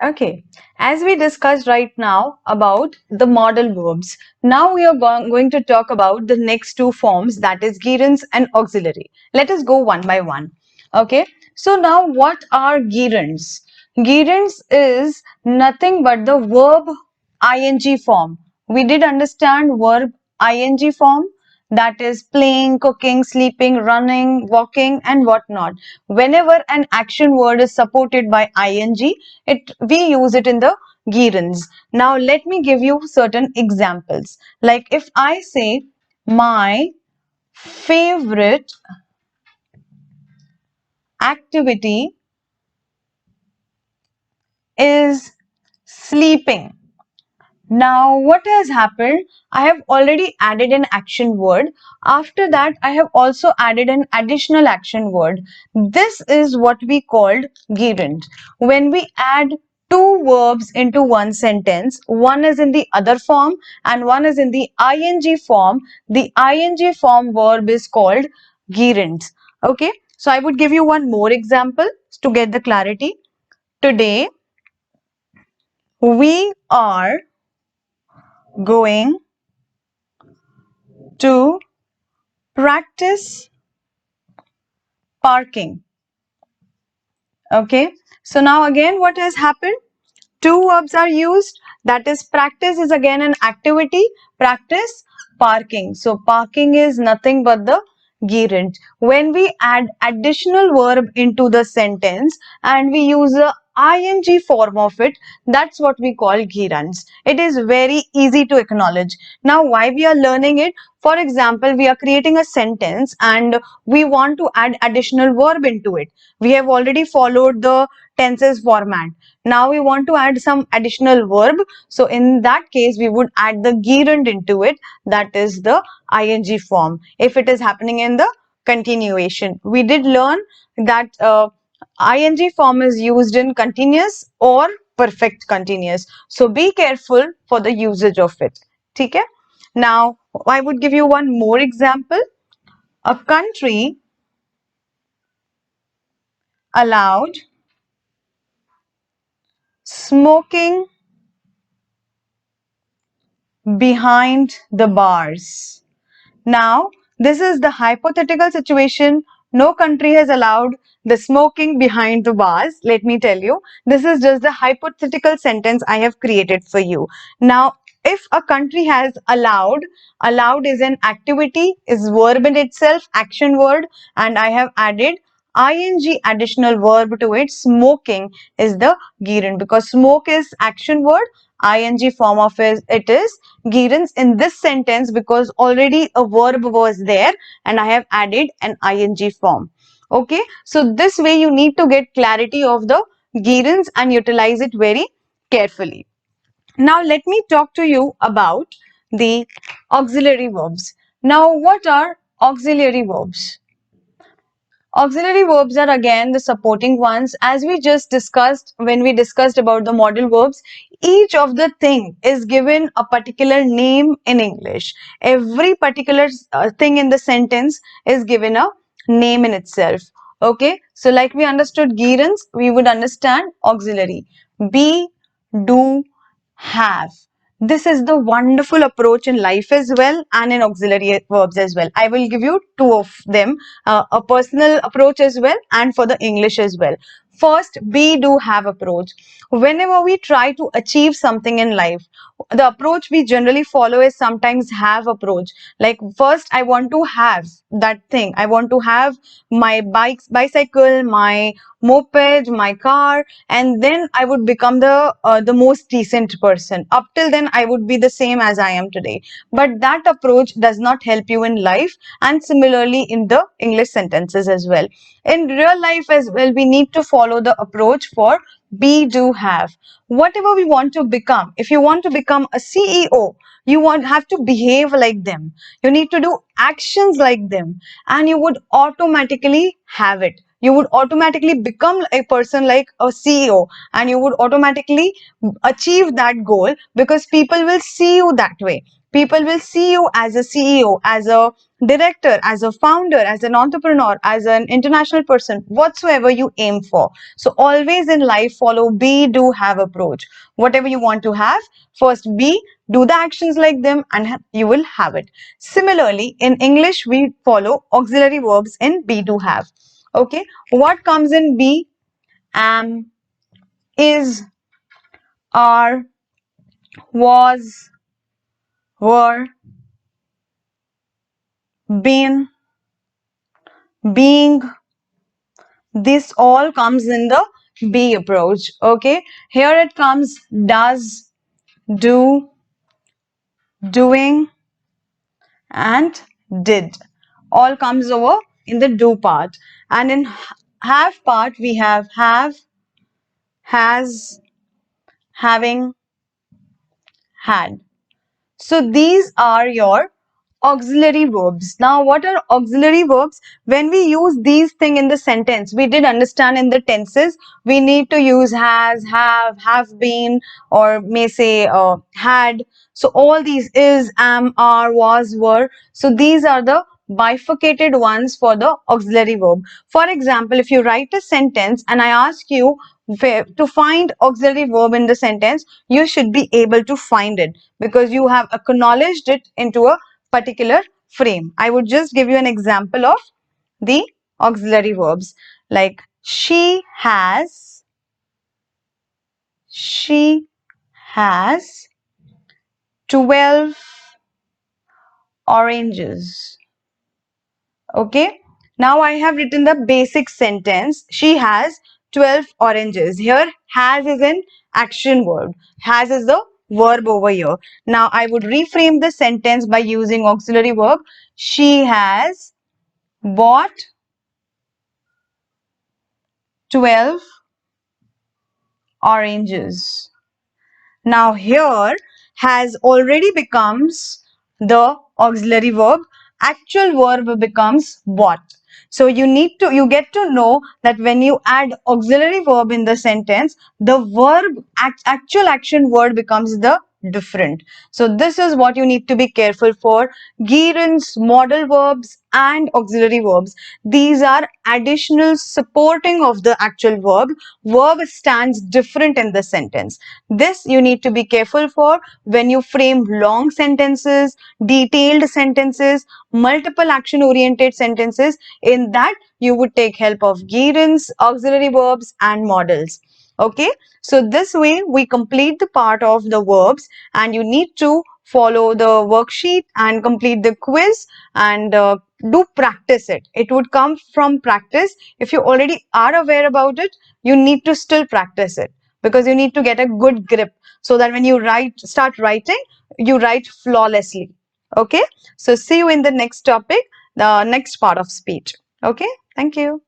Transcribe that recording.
Okay, as we discussed right now about the modal verbs, now we are going to talk about the next two forms, that is gerunds and auxiliary. Let us go one by one. Okay, so now what are gerunds? Gerunds is nothing but the verb ing form. We did understand verb ing form, that is playing, cooking, sleeping, running, walking, and whatnot. Whenever an action word is supported by ing, we use it in the gerunds. Now let me give you certain examples. Like if I say my favorite activity is sleeping. Now, what has happened? I have already added an action word. After that, I have also added an additional action word. This is what we called gerund. When we add two verbs into one sentence, one is in the other form and one is in the ing form. The ing form verb is called gerund. Okay, so I would give you one more example to get the clarity. Today, we are going to practice parking. Okay, so now again what has happened? Two verbs are used, that is practice is again an activity, practice parking. So parking is nothing but the gerund. When we add additional verb into the sentence and we use the ing form of it, that's what we call gerunds. It is very easy to acknowledge. Now why we are learning it? For example, we are creating a sentence and we want to add additional verb into it. We have already followed the tenses format. Now we want to add some additional verb. So in that case, we would add the gerund into it. That is the ing form. If it is happening in the continuation, we did learn that ing form is used in continuous or perfect continuous. So be careful for the usage of it. Okay? Now I would give you one more example. A country allowed smoking behind the bars. Now, this is the hypothetical situation. No country has allowed the smoking behind the bars. Let me tell you, this is just the hypothetical sentence I have created for you. Now, if a country has allowed is an activity, is verb in itself, action word, and I have added ing additional verb to it. Smoking is the gerund because smoke is action word, ing form of it is gerunds in this sentence because already a verb was there and I have added an ing form. Okay, so this way you need to get clarity of the gerunds and utilize it very carefully. Now let me talk to you about the auxiliary verbs. Now what are auxiliary verbs? Auxiliary verbs are again the supporting ones. As we just discussed when we discussed about the modal verbs, each of the thing is given a particular name in English. Every particular thing in the sentence is given a name in itself. Okay, so like we understood gerunds, we would understand auxiliary. Be, do, have. This is the wonderful approach in life as well and in auxiliary verbs as well. I will give you two of them, a personal approach as well and for the English as well. First, be, do, have approach. Whenever we try to achieve something in life, the approach we generally follow is sometimes have approach. Like first, I want to have that thing. I want to have my bicycle, my moped, my car, and then I would become the most decent person. Up till then, I would be the same as I am today. But that approach does not help you in life, and similarly in the English sentences as well. In real life as well, we need to follow the approach for be, do, have. Whatever we want to become, if you want to become a CEO, you have to behave like them. You need to do actions like them, and you would automatically have it. You would automatically become a person like a CEO and you would automatically achieve that goal because people will see you that way. People will see you as a CEO, as a director, as a founder, as an entrepreneur, as an international person, whatsoever you aim for. So always in life follow be, do, have approach. Whatever you want to have, first be, do the actions like them, and you will have it. Similarly, in English, we follow auxiliary verbs in be, do, have. Okay, what comes in be? Am, is, are, was, were, been, being. This all comes in the be approach. Okay, here it comes does, do, doing, and did. All comes over in the do part. And in have part, we have, has, having, had. So these are your auxiliary verbs. Now, what are auxiliary verbs? When we use these things in the sentence, we did understand in the tenses, we need to use has, have been, or may say had. So all these is, am, are, was, were. So these are the bifurcated ones for the auxiliary verb. For example, if you write a sentence and I ask you to find auxiliary verb in the sentence, you should be able to find it because you have acknowledged it into a particular frame. I would just give you an example of the auxiliary verbs like she has 12 oranges. Okay, now I have written the basic sentence. She has 12 oranges. Here has is an action word. Has is the verb over here. Now I would reframe the sentence by using auxiliary verb. She has bought 12 oranges. Now here has already becomes the auxiliary verb. Actual verb becomes bought. So you get to know that when you add auxiliary verb in the sentence, the verb actual action word becomes the different. So this is what you need to be careful for. Gerunds, modal verbs and auxiliary verbs. These are additional supporting of the actual verb. Verb stands different in the sentence. This you need to be careful for when you frame long sentences, detailed sentences, multiple action oriented sentences. In that you would take help of gerunds, auxiliary verbs and modals. Okay, so this way we complete the part of the verbs and you need to follow the worksheet and complete the quiz and do practice it. It would come from practice. If you already are aware about it, you need to still practice it because you need to get a good grip so that when you start writing, you write flawlessly. Okay, so see you in the next topic, the next part of speech. Okay, thank you.